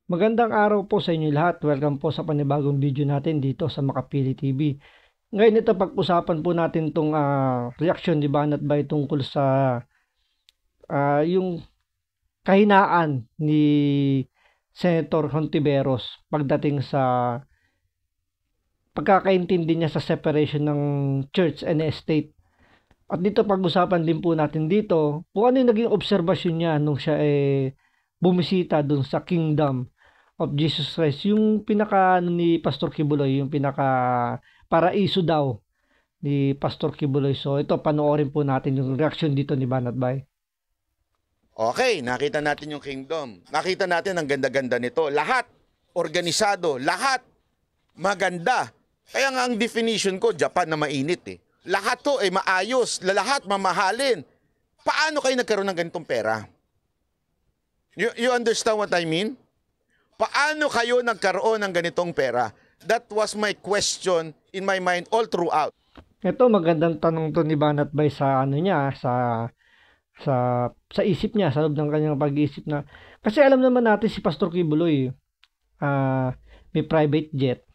Magandang araw po sa inyo lahat. Welcome po sa panibagong video natin dito sa Makapili TV. Ngayon ito pag-usapan po natin itong reaction ni Banat Bay tungkol sa yung kahinaan ni Senator Hontiveros pagdating sa pagkakaintindi niya sa separation ng church and state. At dito pag-usapan din po natin dito kung ano yung naging obserbasyon niya nung siya bumisita dun sa Kingdom of Jesus Christ, yung pinaka ni Pastor Kibuloy, yung pinaka paraiso daw ni Pastor Kibuloy. So ito, panoorin po natin yung reaction dito ni Banat Bay. Okay, nakita natin yung kingdom. Nakita natin ang ganda-ganda nito. Lahat organisado, lahat maganda. Kaya nga ang definition ko, Japan na mainit eh. Lahat to ay maayos, lahat mamahalin. Paano kayo nagkaroon ng ganitong pera? You understand what I mean? Paano kayo nagkaroon ng ganitong pera? That was my question in my mind all throughout. Ito, magandang tanong to ni Banat Bay sa ano niya, sa isip niya, sa loob ng kanyang pag-iisip na. Kasi alam naman natin si Pastor Kibuloy, may private jet.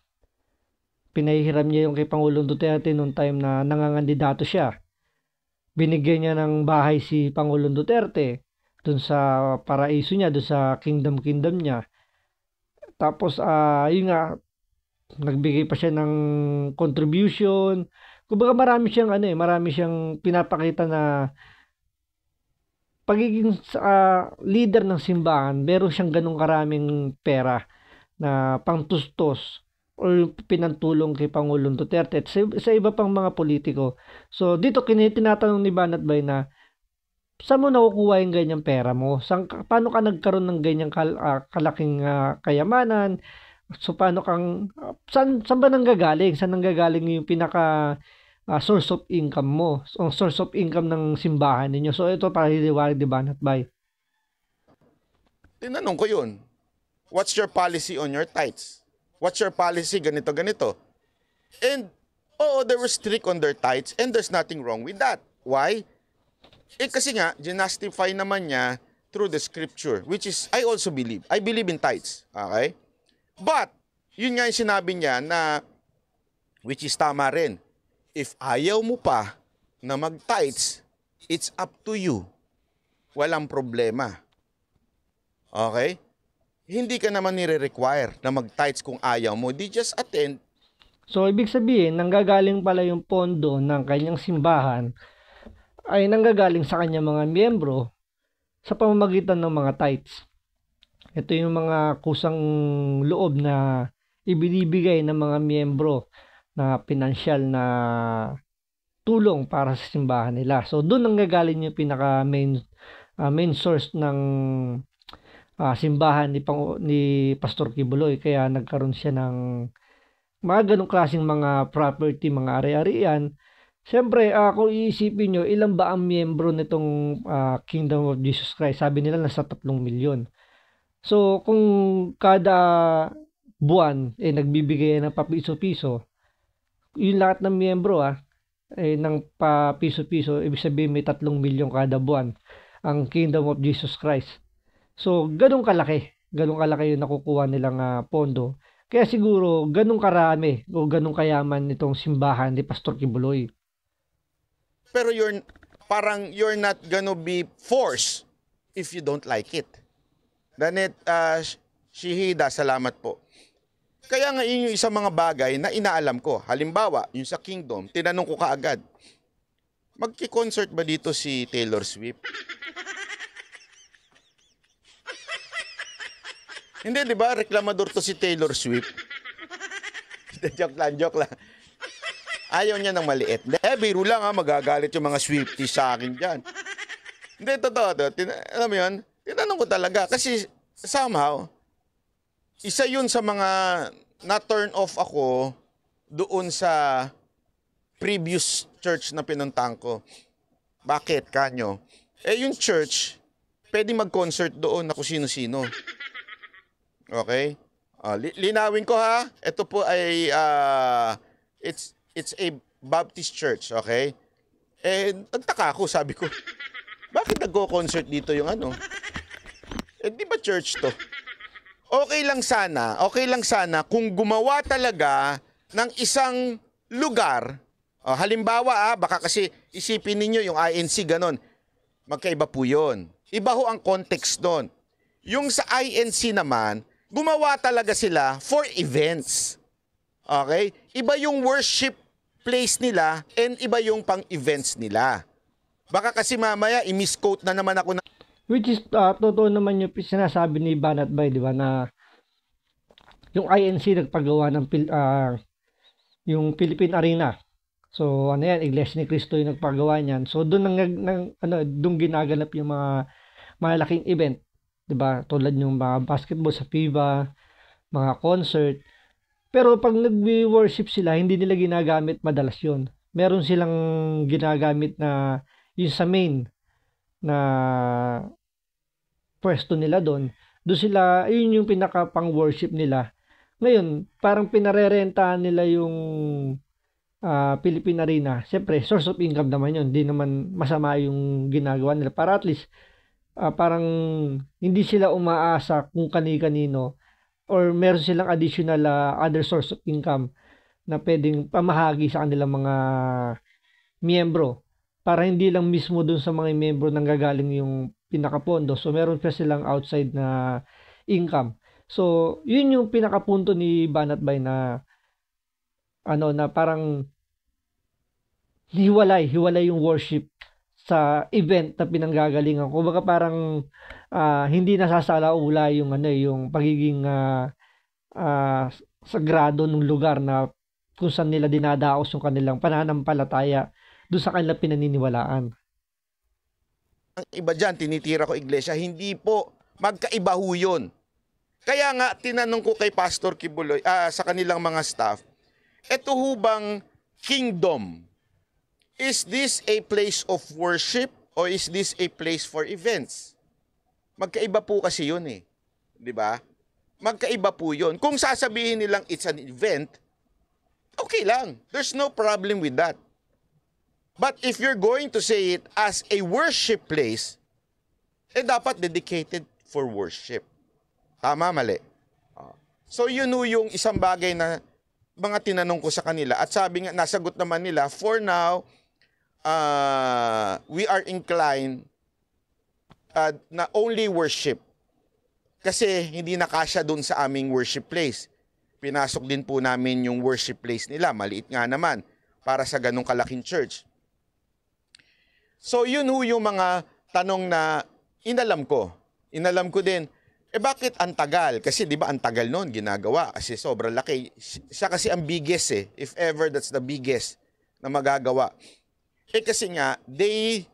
Pinahihiram niya yung kay Pangulong Duterte noong time na nangangandidato siya. Binigyan niya ng bahay si Pangulong Duterte dun sa paraiso niya, dun sa kingdom niya. Tapos, yun nga, nagbigay pa siya ng contribution. Kumbaga marami siyang pinapakita na pagiging leader ng simbahan, meron siyang ganong karaming pera na pangtustos o pinantulong kay Pangulong Duterte at sa iba pang mga politiko. So, dito tinatanong ni Banat Bay na saan mo nakukuha yung ganyang pera mo? Paano ka nagkaroon ng ganyang kalaking kayamanan? So, paano saan ba nanggagaling? Saan nanggagaling yung pinaka source of income mo? So, source of income ng simbahan ninyo. So, ito para hiliwanag, di ba, Banat Bay? Tinanong ko yun. What's your policy on your tithes? What's your policy? Ganito, ganito. And, they were strict on their tithes and there's nothing wrong with that. Why? Kasi nga, ginastify naman niya through the scripture, which is, I also believe. I believe in tithes. Okay? But, yun nga yung sinabi niya na, which is tama rin. If ayaw mo pa na mag-tithes, it's up to you. Walang problema. Okay? Hindi ka naman nire-require na mag-tithes kung ayaw mo. Di just attend. So, ibig sabihin, nanggagaling pala yung pondo ng kanyang simbahan ay nanggagaling sa kanyang mga miyembro sa pamamagitan ng mga tithes. Ito yung mga kusang loob na ibinibigay ng mga miyembro na pinansyal na tulong para sa simbahan nila. So, doon nanggagaling yung pinaka main source ng simbahan ni Pastor Kibuloy. Kaya nagkaroon siya ng mga ganong klaseng mga property, mga ari-arian. Siyempre, kung iisipin nyo, ilan ba ang miyembro nitong Kingdom of Jesus Christ? Sabi nila nasa 3 milyon. So, kung kada buwan nagbibigay ng papiso-piso, yung lahat ng miyembro ng papiso-piso, ibig sabihin may 3 milyon kada buwan ang Kingdom of Jesus Christ. So, ganun kalaki yung nakukuha nilang pondo. Kaya siguro, ganun karami o ganun kayaman itong simbahan ni Pastor Kibuloy. Pero you're not gonna be forced if you don't like it. Danit, Shihida, salamat po. Kaya nga yun yung isang mga bagay na inaalam ko. Halimbawa, yung sa Kingdom, tinanong ko kaagad, magki-concert ba dito si Taylor Swift? Hindi, di ba? Reklamador to si Taylor Swift. Joke lang. Ayaw niya ng maliit. Biro lang magagalit yung mga Swifties sa akin dyan. Hindi, totoo. Alam mo yun? Tinanong ko talaga. Kasi somehow, isa yun sa mga na-turn off ako doon sa previous church na pinuntahan ko. Bakit, kanyo? Yung church, pwede mag-concert doon na kung sino-sino. Okay? Linawin ko ha. Ito po ay, it's a Baptist church, okay? Nagtaka ako, sabi ko, bakit nagko-concert dito yung ano? Di ba church to? okay lang sana kung gumawa talaga ng isang lugar. Halimbawa, baka kasi isipin ninyo yung INC ganon. Magkaiba po yun. Iba ho ang context doon. Yung sa INC naman, gumawa talaga sila for events. Okay? Iba yung worship place nila and iba yung pang-events nila. Baka kasi mamaya i-misquote na naman ako na. Which is, totoo naman yung sinasabi ni Banat Bay, di ba, na yung INC nagpagawa ng yung Philippine Arena. So, ano yan, Iglesia ni Cristo yung nagpagawa niyan. So, doon doon ginaganap yung mga malaking event, 'di ba? Tulad yung mga basketball sa FIBA, mga concert. Pero pag nagwi-worship sila, hindi nila ginagamit madalas 'yon. Meron silang ginagamit na yung sa main na pwesto nila doon. Doon sila, yun yung pinaka pang worship nila. Ngayon, parang pinarerentahan nila yung Philippine Arena. Siyempre, source of income naman yun. Hindi naman masama yung ginagawa nila. Para at least, parang hindi sila umaasa kung kani-kanino or meron silang additional other source of income na pwedeng pamahagi sa kanilang mga miyembro. Para hindi lang mismo dun sa mga miyembro nang gagaling yung pinakapondo. So, meron pa silang outside na income. So, yun yung pinakapunto ni Banat Bay na na parang hiwalay yung worship sa event na pinanggagalingan. Kumbaga parang hindi nasasalaula yung yung pagiging sagrado ng lugar na kung saan nila dinadaos yung kanilang pananampalataya doon sa kanilang pinaniniwalaan. Ang iba dyan, tinitira ko iglesia, hindi po, magkaiba ho yun. Kaya nga, tinanong ko kay Pastor Kibuloy, sa kanilang mga staff, eto ho bang kingdom? Is this a place of worship or is this a place for events? Magkaiba po kasi yun eh. Di ba? Magkaiba po yun. Kung sasabihin nilang it's an event, okay lang. There's no problem with that. But if you're going to say it as a worship place, dapat dedicated for worship. Tama, mali? So yun yung isang bagay na mga tinanong ko sa kanila. At sabi nga, nasagot naman nila, for now, we are inclined na only worship. Kasi hindi nakasya dun sa aming worship place. Pinasok din po namin yung worship place nila. Maliit nga naman para sa ganong kalaking church. So yun yung mga tanong na inalam ko. Inalam ko din, bakit ang tagal? Kasi di ba ang tagal noon ginagawa kasi sobrang laki. Siya kasi ang biggest if ever that's the biggest na magagawa. Kasi nga, they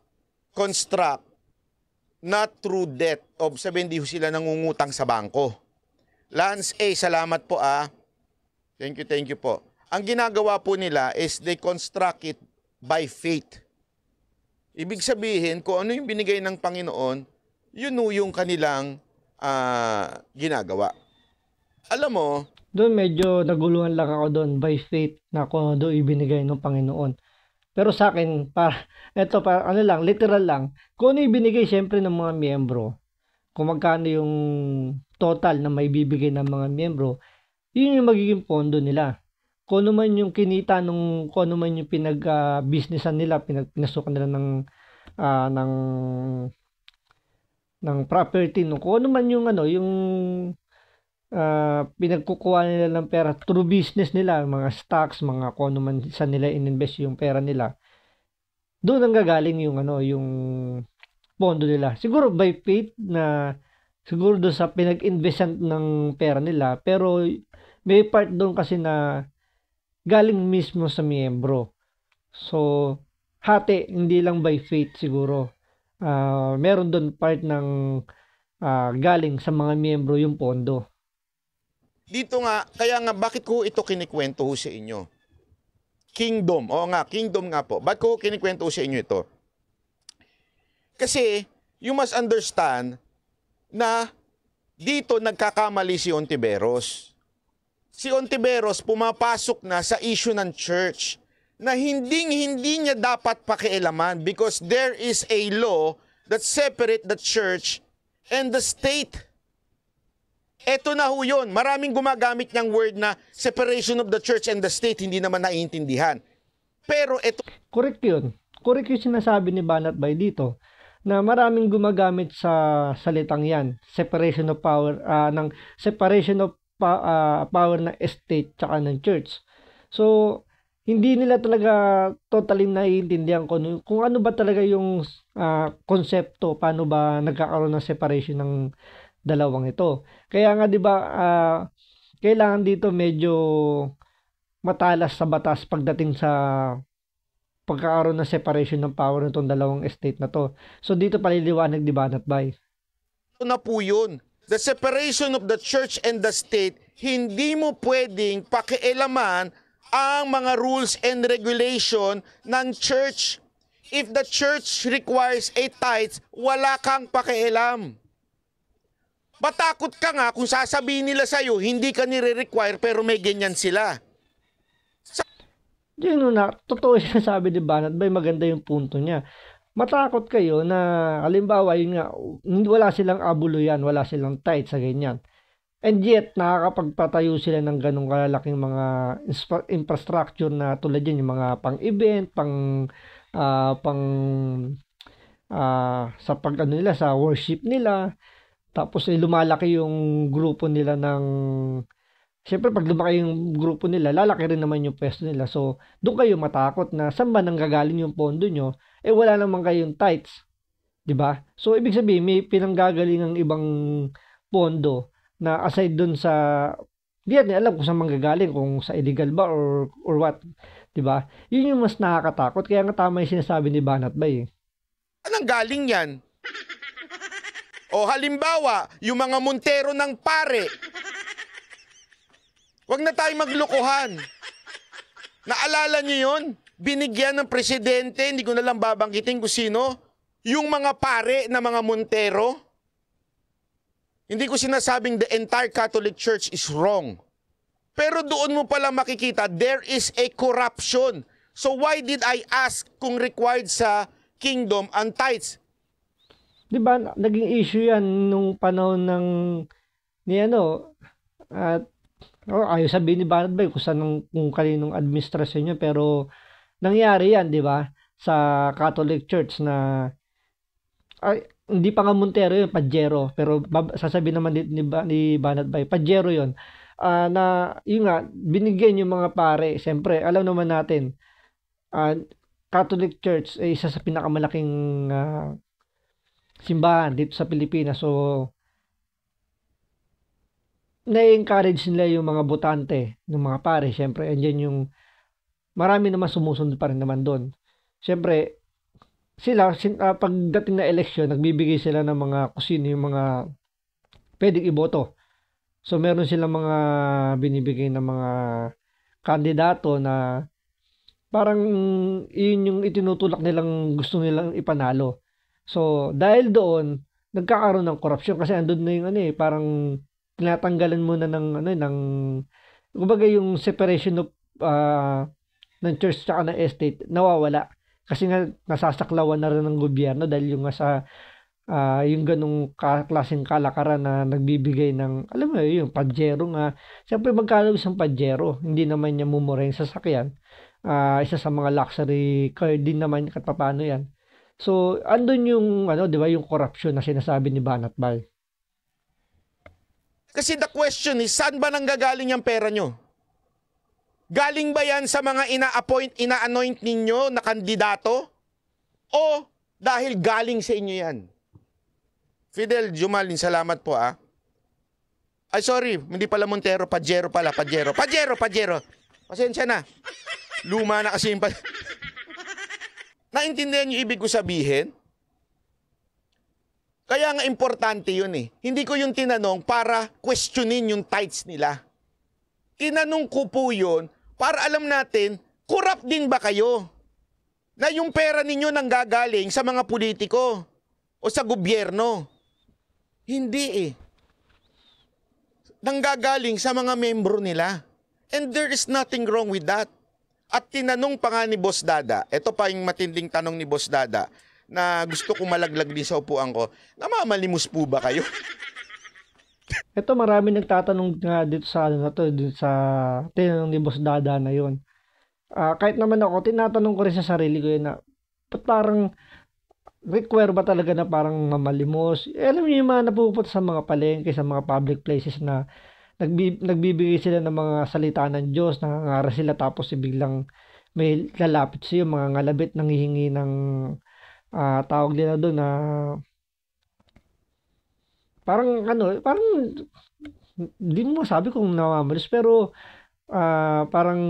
construct not through debt of sabihin di sila nangungutang sa bangko. Lance A, salamat po Thank you po. Ang ginagawa po nila is they construct it by faith. Ibig sabihin, kung ano yung binigay ng Panginoon, yun yung kanilang ginagawa. Alam mo, doon medyo naguluhan lang ako doon by faith na kung ano doon ibinigay ng Panginoon. Pero sa akin, literal lang, kung ano ibinigay siyempre ng mga miyembro, kung magkano yung total na may bibigay ng mga miyembro, yun yung magiging pondo nila. Kung ano man yung kinita kung ano man yung pinag-businessan nila, pinasukan nila ng property, kung ano man yung yung pinagkukuha nila ng pera through business nila, mga stocks, mga kung ano man saan nila ininvest yung pera nila, doon ang gagaling yung yung pondo nila. Siguro by faith na siguro doon sa pinag-investan ng pera nila, pero may part doon kasi na galing mismo sa miyembro. So, hati, hindi lang by faith siguro. Meron doon part ng galing sa mga miyembro yung pondo. Dito nga, kaya nga, bakit ko ito kinikwento sa inyo? Kingdom. Oo nga, kingdom nga po. Bakit ko kinikwento sa inyo ito? Kasi, you must understand na dito nagkakamali si Ontiveros. Si Ontiveros pumapasok na sa issue ng church na hindi niya dapat pakialaman because there is a law that separate the church and the state. Eto na ho yun. Maraming gumagamit niyang word na separation of the church and the state, hindi naman naiintindihan. Pero eto... Correct yun. Correct yung sinasabi ni Banat Bay dito na maraming gumagamit sa salitang yan. Separation of power, ng separation of power ng estate tsaka ng church. So, hindi nila talaga totally naiintindihan kung ano ba talaga yung konsepto, paano ba nagkakaroon ng separation ng dalawang ito. Kaya nga 'di ba kailangan dito medyo matalas sa batas pagdating sa pagkakaroon ng separation ng power nitong dalawang estate na to. So dito paliliwanag ni Banat Bay. Ito na po yun. The separation of the church and the state, hindi mo pwedeng pakialaman ang mga rules and regulation ng church. If the church requires a tithe, wala kang pakialam. Matakot ka nga kung sasabihin nila sa'yo, hindi ka nire-require pero may ganyan sila. Yun na, totoo yung sabi ni Banat Bay, maganda yung punto niya. Matakot kayo na, halimbawa, yun nga, wala silang abuluyan, wala silang tithe sa ganyan. And yet, nakakapagpatayo sila ng ganong kalalaking mga infrastructure na tulad yun, yung mga pang-event, sa pag-ano nila, sa worship nila. Tapos lumalaki yung grupo nila ng... Siyempre, pag lumaki yung grupo nila, lalaki rin naman yung pwesto nila. So, doon kayo matakot na saan ba nanggagaling yung pondo nyo? Eh, wala naman kayong tithes. Diba? So, ibig sabihin, may pinanggagaling ang ibang pondo na aside doon sa... Di natin alam kung saan manggagaling, kung sa illegal ba or what. Diba? Yun yung mas nakakatakot. Kaya nga tama yung sinasabi ni Banat Bay. Anong galing yan? O halimbawa, yung mga Montero ng pare. Huwag na tayo maglokohan. Naalala niyo yun? Binigyan ng presidente, hindi ko na lang babanggitin kung sino, yung mga pare na mga Montero. Hindi ko sinasabing the entire Catholic Church is wrong. Pero doon mo pala makikita, there is a corruption. So why did I ask kung required sa kingdom ang tithes? Diba, naging issue yan nung panahon ng at ayaw sabihin ni Banat Bay kung kaninong administrasyon niya, pero nangyari yan, di ba? Sa Catholic Church na hindi pa nga Montero yun, Pajero, pero sasabihin naman ni Banat Bay, Pajero yun. Na yun nga, binigyan yung mga pare, siyempre, alam naman natin, Catholic Church ay isa sa pinakamalaking simbahan dito sa Pilipinas. So, na-encourage nila yung mga botante, ng mga pare, siyempre, andyan yung marami naman sumusunod pa rin naman doon. Siyempre, sila, pagdating na eleksyon, nagbibigay sila ng mga kusino, yung mga pwedeng iboto. So, meron silang mga binibigay ng mga kandidato na parang yun yung itinutulak nilang gusto nilang ipanalo. So, dahil doon, nagkakaroon ng korupsyon kasi andun na yung parang tinatanggalan muna ng kumbaga yung separation of ng church tsaka ng estate nawawala kasi nga nasasaklawan na rin ng gobyerno dahil yung yung ganung klaseng kalakaran na nagbibigay ng alam mo yung pajero nga. Siyempre magkano isang pajero, hindi naman niya mumura yung sasakyan. Isa sa mga luxury car din naman kahit paano yan. So andun yung di ba yung corruption na sinasabi ni Banat Bay. Kasi the question is, saan ba nanggagaling yung pera nyo? Galing ba yan sa mga ina-anoint ninyo na kandidato? O dahil galing sa inyo yan? Fidel Jumalin, salamat po Ay sorry, hindi pala Montero, Pajero pala, Pajero. Pasensya na. Luma na kasi yung Naintindihan niyo ibig ko sabihin? Kaya nga importante yun Hindi ko yung tinanong para questionin yung tithes nila. Tinanong ko po yun para alam natin, corrupt din ba kayo? Na yung pera ninyo nanggagaling sa mga politiko o sa gobyerno? Hindi Nanggagaling sa mga membro nila. And there is nothing wrong with that. At tinanong pa nga ni Boss Dada, ito pa yung matinding tanong ni Boss Dada, na gusto kong malaglag din sa upuan ko, namamalimos po ba kayo? Ito marami nagtatanong nga dito sa ano na to, dito sa tinanong ni Boss Dada na yun. Kahit naman ako, tinatanong ko rin sa sarili ko yun na, ba't parang require ba talaga na parang mamalimos? Alam niyo yung mga napupunta sa mga palengke, sa mga public places na nagbibigay sila ng mga salita ng Diyos, nangangaral sila tapos biglang may lalapit sa iyo, mga ngalabit nanghihingi ng tawag nila doon na parang ano, parang hindi mo masabi kung namamalis pero parang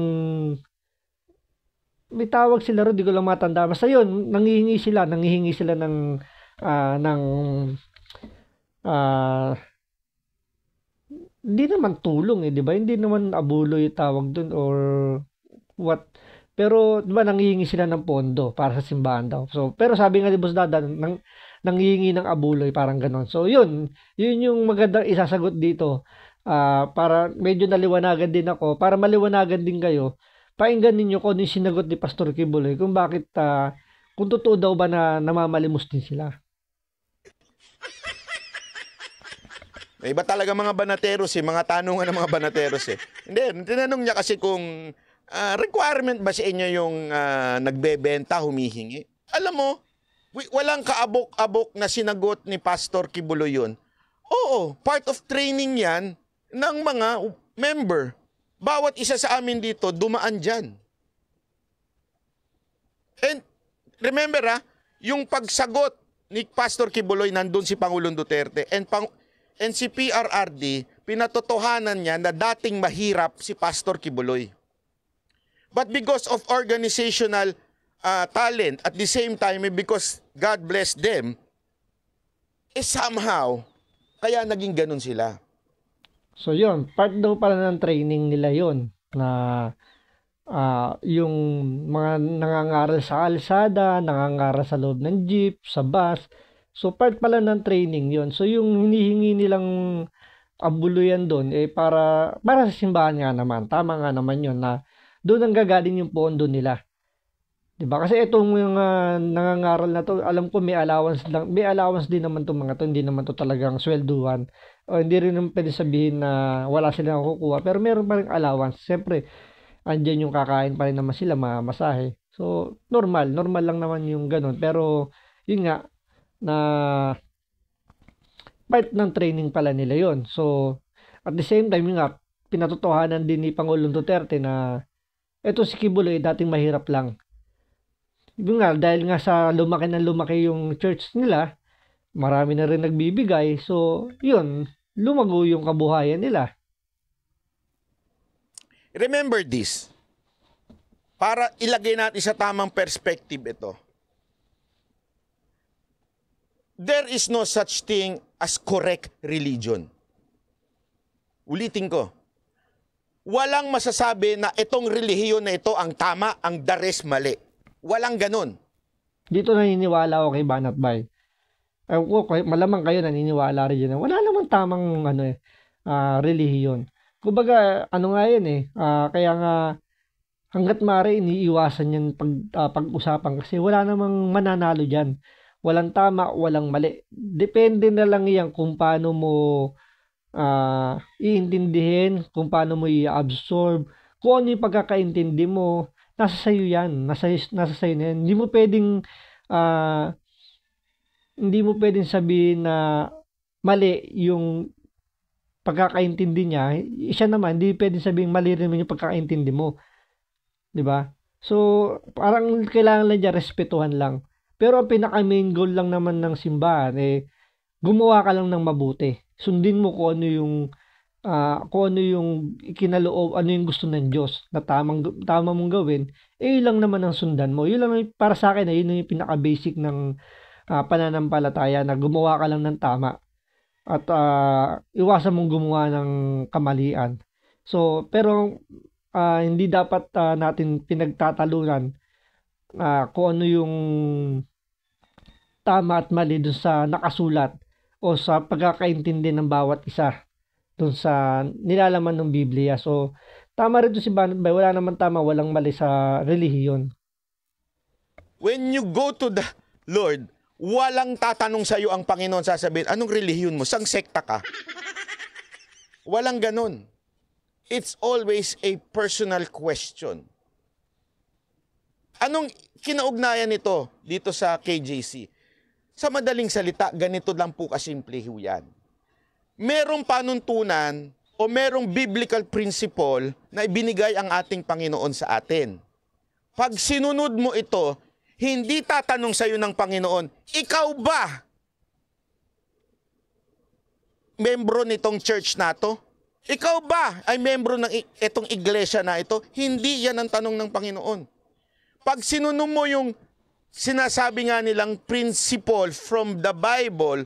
may tawag sila ron, di ko lang matanda. Basta yun, nanghihingi sila ng ah, hindi naman tulong eh, di ba? Hindi naman abulo yung tawag doon or what. Pero, di ba, nanghihingi sila ng pondo para sa simbahan daw. So, pero sabi nga ni Boss Dada, nanghihingi ng abuloy, parang ganon. So, yun yung magandang isasagot dito. Para medyo naliwanagan din ako, para maliwanagan din kayo, pakinggan ninyo kung ano yung sinagot ni Pastor Kibuloy, kung bakit, kung totoo daw ba na namamalimos din sila. May iba talaga mga banateros eh, mga tanungan ng mga banateros eh. Hindi, tinanong niya kasi kung requirement ba sa inyo yung nagbebenta, humihingi. Alam mo, walang kaabok-abok na sinagot ni Pastor Kibuloy yun. Oo, part of training yan ng mga member. Bawat isa sa amin dito, dumaan dyan. And remember yung pagsagot ni Pastor Kibuloy, nandun si Pangulong Duterte and si PRRD, pinatotohanan niya na dating mahirap si Pastor Kibuloy. But because of organizational talent, at the same time, because God bless them, somehow, kaya naging ganun sila. So yun, part daw pala ng training nila yun na yung mga nangangaral sa kalsada, nangangaral sa loob ng jeep, sa bus. So part pala ng training yun. So yung hinihingi nilang abuluyan doon para sa simbahan nga naman. Tama nga naman yun na doon ang gagaling yung pondo nila. 'Di ba? Kasi itong mga nangangaral na to, alam ko may allowance lang, may allowance din naman tong mga to, hindi naman to talagang swelduhan. O hindi rin naman pwede sabihin na wala silang kukuha, pero meron pa ring allowance. Siyempre, andyan yung kakain pa rin naman sila, masahe. So, normal lang naman yung ganun. Pero, yun nga, na part ng training pala nila yon. So, at the same time, yun nga, pinatotohanan din ni Pangulong Duterte na eto si Kibuloy dating mahirap lang. Yun nga, dahil nga sa lumaki yung church nila, marami na rin nagbibigay. So, yun, lumago yung kabuhayan nila. Remember this. Para ilagay natin sa tamang perspective ito. There is no such thing as correct religion. Ulitin ko. Walang masasabi na itong relihiyon na ito ang tama, ang the rest mali. Walang ganun. Dito naniniwala ako kay Banat Bay. Malamang kayo naniniwala rin yun. Wala namang tamang relihiyon. Kumbaga, ano nga yun kaya nga hanggat maaari iniiwasan yan pag-usapan kasi wala namang mananalo dyan. Walang tama, walang mali. Depende na lang yan kung paano mo iintindihin, kung paano mo i-absorb, kung ano yung pagkakaintindi mo, nasa sayo yan. Nasa sayo na yan. Hindi mo pwedeng sabihin na mali yung pagkakaintindi niya. Siya naman, hindi pwedeng sabihin mali rin yung pagkakaintindi mo. 'Di ba? So, parang kailangan lang dyan, respetuhan lang. Pero ang pinaka main goal lang naman ng simbahan, gumawa ka lang ng mabuti. Sundin mo kung ano yung ikinaloob, ano yung gusto ng Diyos na tama mong gawin, yun lang naman ang sundan mo. Yun lang para sa akin, yun yung pinaka basic ng pananampalataya na gumawa ka lang ng tama at iwasan mong gumawa ng kamalian. So, pero hindi dapat natin pinagtatalunan kung ano yung tama at mali dun sa nakasulat o sa pagkakaintindi ng bawat isa dun sa nilalaman ng Biblia. So, tama rin si Banat Bay. Wala naman tama, walang mali sa relihiyon. When you go to the Lord, walang tatanong sa iyo ang Panginoon, sasabihin, anong relihiyon mo? Sang sekta ka? Walang ganun. It's always a personal question. Anong kinaugnayan nito dito sa KJC? Sa madaling salita, ganito lang po kasimple ho yan. Merong panuntunan o merong biblical principle na ibinigay ang ating Panginoon sa atin. Pag sinunod mo ito, hindi tatanong sa iyo ng Panginoon, ikaw ba membro nitong church na to? Ikaw ba ay membro ng itong iglesia na ito? Hindi yan ang tanong ng Panginoon. Pag sinunod mo yung sinasabi nga nilang principle from the Bible,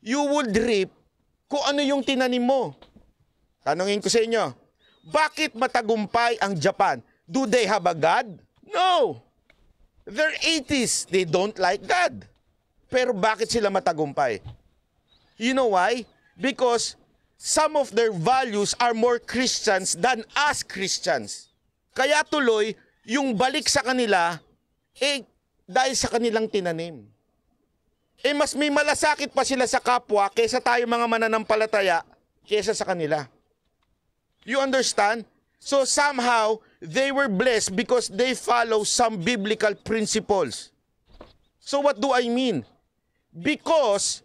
you would reap kung ano yung tinanim mo. Tanungin ko sa inyo, bakit matagumpay ang Japan? Do they have a God? No! They're atheists. They don't like God. Pero bakit sila matagumpay? You know why? Because some of their values are more Christians than us Christians. Kaya tuloy, yung balik sa kanila, dahil sa kanilang tinanim. Mas may malasakit pa sila sa kapwa kaysa tayo mga mananampalataya kaysa sa kanila. You understand? So somehow, they were blessed because they follow some biblical principles. So what do I mean? Because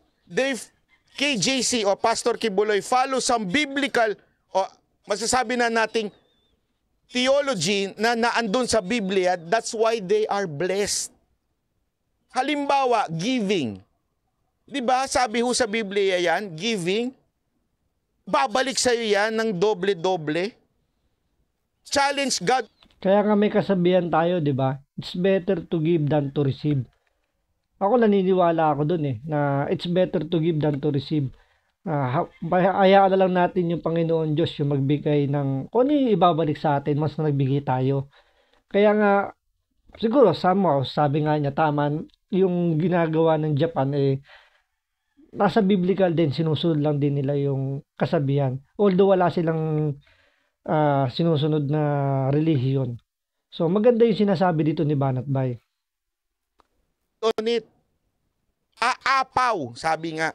KJC o Pastor Kibuloy follow some biblical o masasabi na nating theology na naandun sa Biblia, that's why they are blessed. Halimbawa, giving. Di ba sabi ho sa Biblia yan, giving, babalik sa iyo yan ng doble-doble. Challenge God. Kaya nga may kasabihan tayo, di ba? It's better to give than to receive. Ako naniniwala ako dun na it's better to give than to receive. Hayaan na lang natin yung Panginoon Diyos yung magbigay ng kung ano yung ibabalik sa atin, mas na nagbigay tayo. Kaya nga, siguro, somehow, sabi nga niya, tama, yung ginagawa ng Japan, nasa biblical din, sinusunod lang din nila yung kasabihan. Although wala silang sinusunod na relihiyon. So, maganda yung sinasabi dito ni Banat Bay. Aapaw, sabi nga.